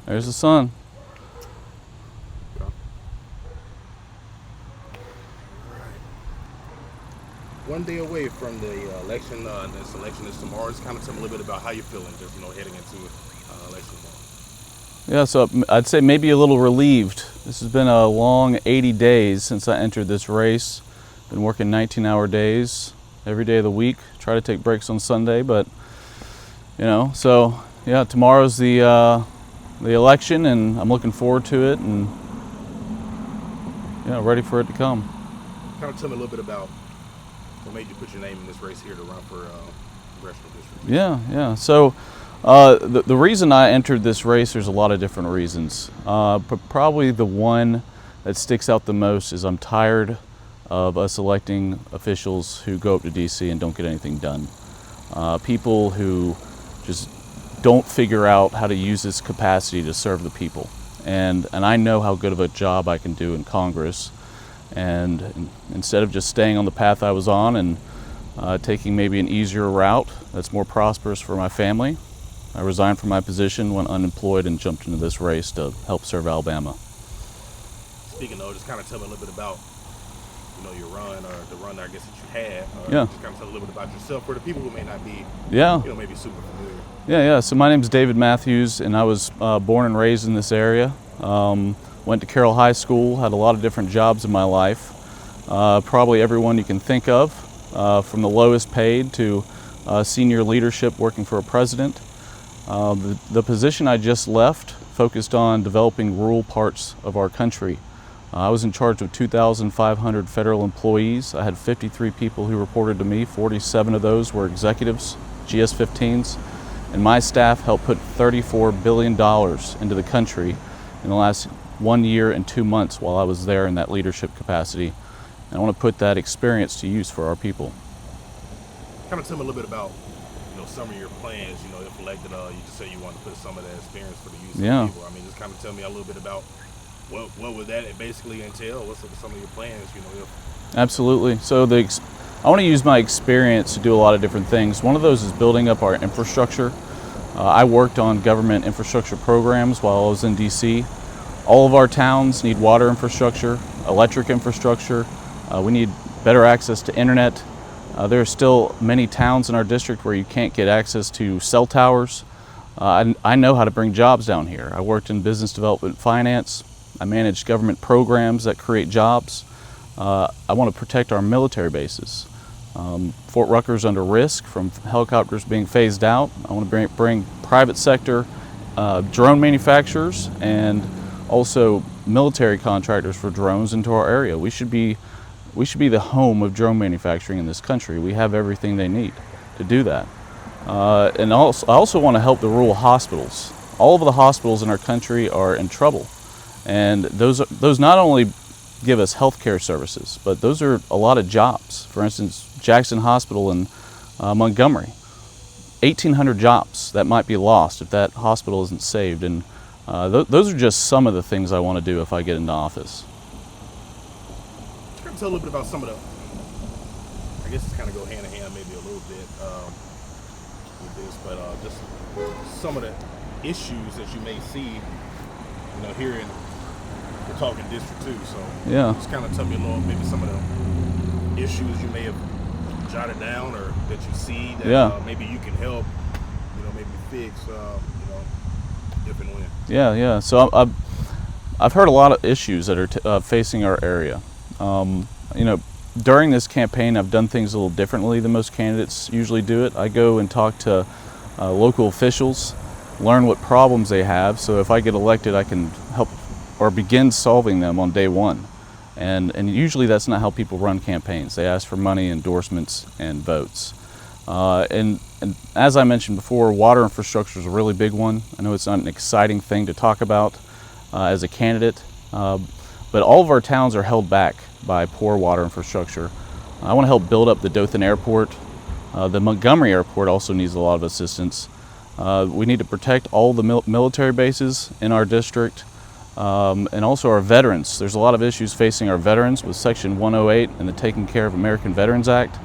There's the sun. Yeah. All right. One day away from the election. This election is tomorrow. Just kind of tell me a little bit about how you're feeling, just heading into election tomorrow. Yeah, so I'd say maybe a little relieved. This has been a long 80 days since I entered this race. Been working 19-hour days every day of the week. Try to take breaks on Sunday, but so yeah, tomorrow's the election, and I'm looking forward to it, and ready for it to come. Kind of tell me a little bit about what made you put your name in this race here to run for congressional district. Yeah. So the reason I entered this race, there's a lot of different reasons, but probably the one that sticks out the most is I'm tired of us electing officials who go up to DC and don't get anything done. People who just don't figure out how to use this capacity to serve the people. And I know how good of a job I can do in Congress. And instead of just staying on the path I was on and taking maybe an easier route that's more prosperous for my family, I resigned from my position, went unemployed, and jumped into this race to help serve Alabama. Speaking of, just kind of tell me a little bit about your run, or the run I guess that you had. Yeah. Just kind of tell a little bit about yourself for the people who may not be, maybe super familiar. Yeah. So my name's David Matthews, and I was born and raised in this area. Went to Carroll High School, had a lot of different jobs in my life. Probably everyone you can think of, from the lowest paid to senior leadership working for a president. The position I just left focused on developing rural parts of our country. I was in charge of 2,500 federal employees. I had 53 people who reported to me. 47 of those were executives, GS-15s, and my staff helped put $34 billion into the country in the last 1 year and 2 months while I was there in that leadership capacity. And I want to put that experience to use for our people. Kind of tell me a little bit about some of your plans. If elected, you just say you want to put some of that experience for the use of people. I mean, just kind of tell me a little bit about what would that basically entail? What's some of your plans? Absolutely. So I want to use my experience to do a lot of different things. One of those is building up our infrastructure. I worked on government infrastructure programs while I was in DC. All of our towns need water infrastructure, electric infrastructure. We need better access to internet. There are still many towns in our district where you can't get access to cell towers. I know how to bring jobs down here. I worked in business development finance. I managed government programs that create jobs. I want to protect our military bases. Fort Rucker's under risk from helicopters being phased out. I want to bring private sector drone manufacturers and also military contractors for drones into our area. We should be the home of drone manufacturing in this country. We have everything they need to do that. And I also want to help the rural hospitals. All of the hospitals in our country are in trouble. And those not only give us healthcare services, but those are a lot of jobs. For instance, Jackson Hospital in Montgomery, 1,800 jobs that might be lost if that hospital isn't saved. And those are just some of the things I want to do if I get into office. Tell a little bit about some of the, I guess it's kind of go hand in hand maybe a little bit with this, but just some of the issues that you may see, here in the talking district too. So yeah, just kind of tell me a little, maybe some of the issues you may have jotted down or that you see that maybe you can help, maybe fix, if and when. Yeah. So I've heard a lot of issues that are facing our area. During this campaign, I've done things a little differently than most candidates usually do it. I go and talk to local officials, learn what problems they have, so if I get elected, I can help or begin solving them on day one. And usually that's not how people run campaigns. They ask for money, endorsements, and votes. And as I mentioned before, water infrastructure is a really big one. I know it's not an exciting thing to talk about as a candidate, but all of our towns are held back by poor water infrastructure. I want to help build up the Dothan Airport. The Montgomery Airport also needs a lot of assistance. We need to protect all the military bases in our district, and also our veterans. There's a lot of issues facing our veterans with Section 108 and the Taking Care of American Veterans Act.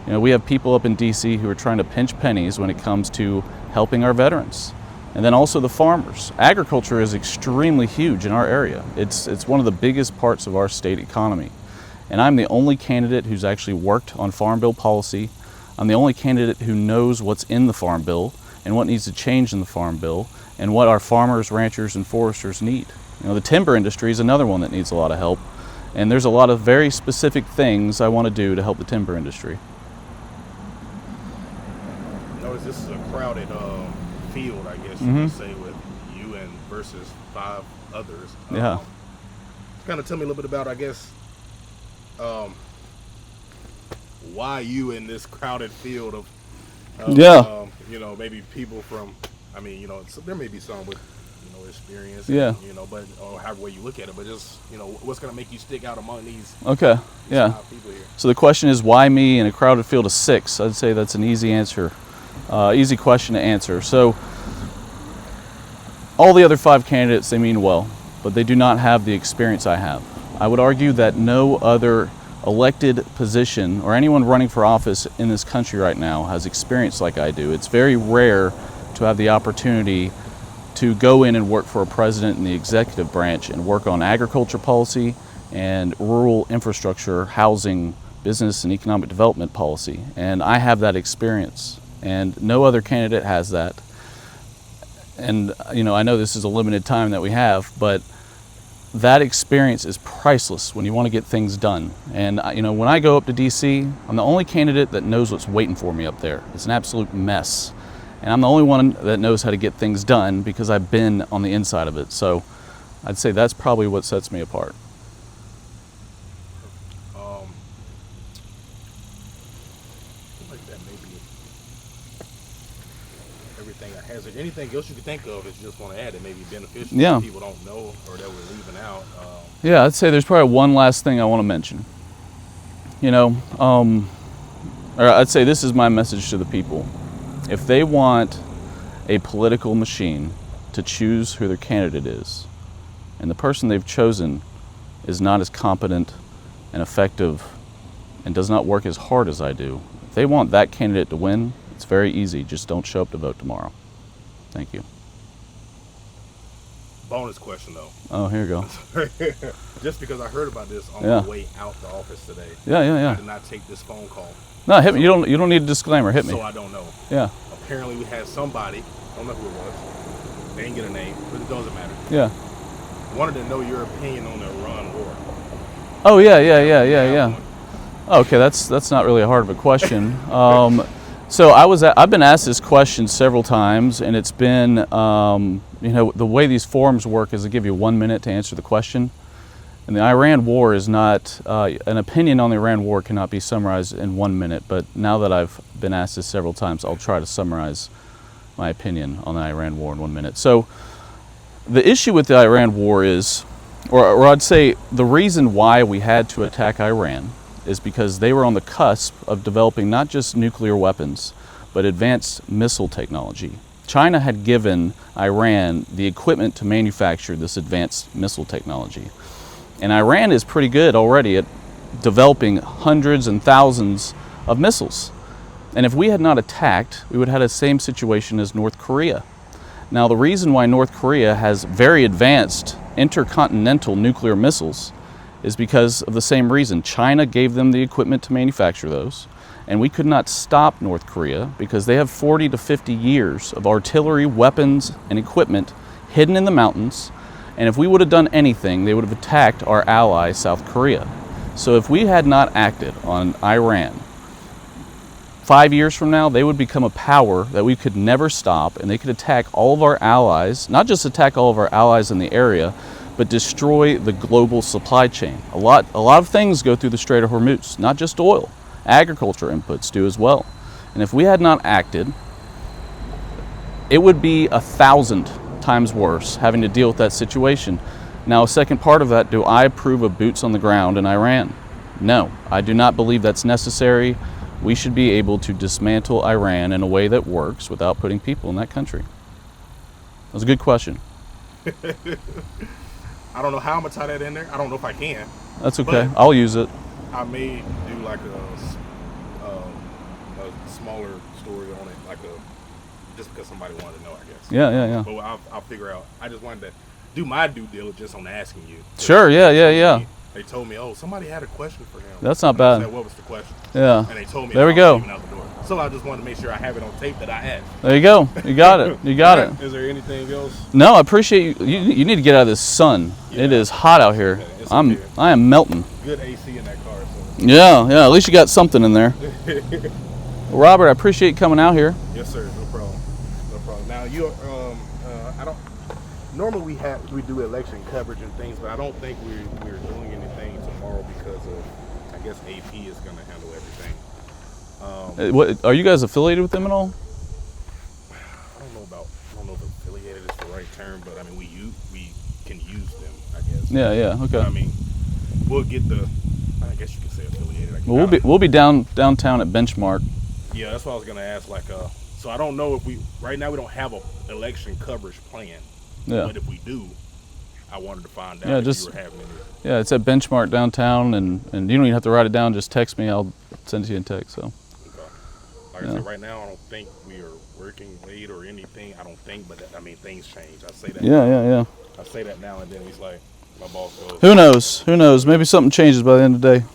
We have people up in DC who are trying to pinch pennies when it comes to helping our veterans. And then also the farmers. Agriculture is extremely huge in our area. It's one of the biggest parts of our state economy. And I'm the only candidate who's actually worked on Farm Bill policy. I'm the only candidate who knows what's in the Farm Bill and what needs to change in the Farm Bill and what our farmers, ranchers, and foresters need. You know, the timber industry is another one that needs a lot of help. And there's a lot of very specific things I want to do to help the timber industry. Notice this is a crowded field, I guess you could say, with you and versus 5 others. Yeah. Kind of tell me a little bit about, I guess, why you in this crowded field of you know, maybe people from, I mean, you know, there may be some with, you know, experience, yeah, and, you know, but or however way you look at it, but just, you know, what's going to make you stick out among these? Okay, yeah. 5 people here? So the question is, why me in a crowded field of 6? I'd say that's an easy answer, easy question to answer. So all the other 5 candidates, they mean well, but they do not have the experience I have. I would argue that no other elected position or anyone running for office in this country right now has experience like I do. It's very rare to have the opportunity to go in and work for a president in the executive branch and work on agriculture policy and rural infrastructure, housing, business and economic development policy. And I have that experience, and no other candidate has that. And you know, I know this is a limited time that we have, but that experience is priceless when you want to get things done. And you know, when I go up to DC, I'm the only candidate that knows what's waiting for me up there. It's an absolute mess. And I'm the only one that knows how to get things done because I've been on the inside of it. So I'd say that's probably what sets me apart. Like that maybe everything I has. Is there anything else you could think of that you just want to add that may be beneficial that people don't know or that we're leaving out? Yeah, I'd say there's probably one last thing I want to mention. You know, or I'd say this is my message to the people. If they want a political machine to choose who their candidate is, and the person they've chosen is not as competent and effective and does not work as hard as I do, if they want that candidate to win, it's very easy. Just don't show up to vote tomorrow. Thank you. Bonus question, though. Oh, here you go. Just because I heard about this on my way out the office today. Yeah. I did not take this phone call. No, hit me. You don't need a disclaimer. Hit me. So I don't know. Yeah. Apparently we had somebody, I don't know who it was, they didn't get a name, but it doesn't matter. Yeah. Wanted to know your opinion on the Iran war. Oh, yeah. Okay, that's not really hard of a question. So I've been asked this question several times, and it's been, you know, the way these forums work is they give you 1 minute to answer the question. And the Iran war is not, an opinion on the Iran war cannot be summarized in 1 minute, but now that I've been asked this several times, I'll try to summarize my opinion on the Iran war in 1 minute. So the issue with the Iran war is, or I'd say the reason why we had to attack Iran is because they were on the cusp of developing not just nuclear weapons, but advanced missile technology. China had given Iran the equipment to manufacture this advanced missile technology. And Iran is pretty good already at developing hundreds and thousands of missiles. And if we had not attacked, we would have had the same situation as North Korea. Now, the reason why North Korea has very advanced intercontinental nuclear missiles is because of the same reason. China gave them the equipment to manufacture those, and we could not stop North Korea because they have 40 to 50 years of artillery, weapons, and equipment hidden in the mountains. And if we would have done anything, they would have attacked our ally, South Korea. So if we had not acted on Iran, 5 years from now, they would become a power that we could never stop, and they could attack all of our allies, not just attack all of our allies in the area, but destroy the global supply chain. A lot of things go through the Strait of Hormuz, not just oil. Agriculture inputs do as well. And if we had not acted, it would be 1,000 times worse having to deal with that situation. Now, a second part of that, do I approve of boots on the ground in Iran? No, I do not believe that's necessary. We should be able to dismantle Iran in a way that works without putting people in that country. That was a good question. I don't know how I'm going to tie that in there. I don't know if I can. That's okay. I'll use it. I may do like a smaller story on it, like just because somebody wanted to know, I guess. Yeah. But I'll figure out. I just wanted to do my due diligence on asking you. Sure. Yeah. They told me, oh, somebody had a question for him. That's not And I bad. said, what was the question? Yeah. And they told me. There we that I was go. leaving out the door. So I just wanted to make sure I have it on tape that I asked. There you go. You got it. You got it. Is there anything else? No, I appreciate you. You need to get out of this sun. Yeah. It is hot out here. Okay, it's okay. I am melting. Good AC in that car. So. Yeah. At least you got something in there. Well, Robert, I appreciate you coming out here. Yes, sir. No problem. Now you, I don't. Normally we do election coverage and things, but I don't think we're doing anything tomorrow because of, I guess AP is going to handle everything. What are you guys affiliated with them at all? I don't know if affiliated is the right term, but I mean we can use them, I guess. Yeah. Okay. I mean, we'll get I guess you can say affiliated. I guess. Well, we'll be downtown at Benchmark. Yeah, that's what I was gonna ask. So I don't know if right now we don't have a election coverage plan. Yeah. But if we do, I wanted to find out if you were having any. Yeah, it's at Benchmark downtown, and you don't even have to write it down. Just text me. I'll send it to you in text. So. Okay. Like I said, right now I don't think we are working late or anything. I don't think, but I mean things change. I say that. Yeah. I say that now and then. He's like, my boss goes. Who knows? Maybe something changes by the end of the day.